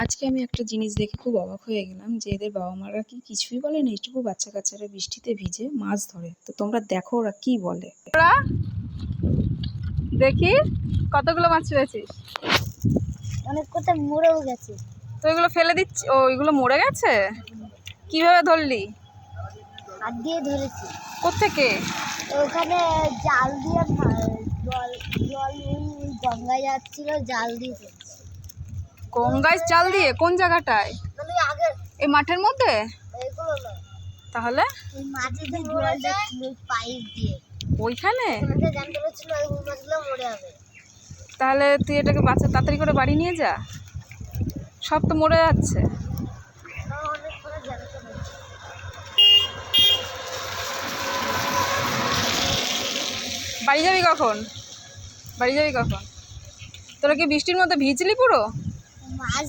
আজকে আমি একটা জিনিস দেখে খুব অবাক হয়ে গেলাম যে এদের বাবা মারা কি কিছুই বলে না, এইটুকু বাচ্চা কাচ্চারা বৃষ্টিতে ভিজে মাছ ধরে। তো তোমরা দেখো ওরা কি বলে। ওরা দেখি কতগুলো মাছ পেয়েছিস? অনেক কোটা মরেও গেছে। তো এগুলো ফেলে দিচ্ছি? ও, এগুলো মরে গেছে? কিভাবে ধরলি? হাত দিয়ে ধরেছি। কোত্থেকে? ওখানে জাল দিয়ে জল জল ওই গঙ্গায় যাচ্ছিল, জাল দিয়ে ধরেছি। গঙ্গায় জাল দিয়ে? কোন জায়গাটায়? মানে আগে এই মাঠের মধ্যে? এগুলো না, তাহলে ওই মাটিতে জল যাচ্ছিল পাইপ দিয়ে, ওইখানে? ওখানে জানতে পারছিল ওই মাছগুলো মরে যাবে। তাহলে তুই এটাকে বাচ্চা তাড়াতাড়ি করে বাড়ি নিয়ে যা, সব তো মরে যাচ্ছে। অনেক করে জানতে পারছি। বাড়ি যাবি কখন? তোরা কি বৃষ্টির মধ্যে ভিজলি পুরো? মাছ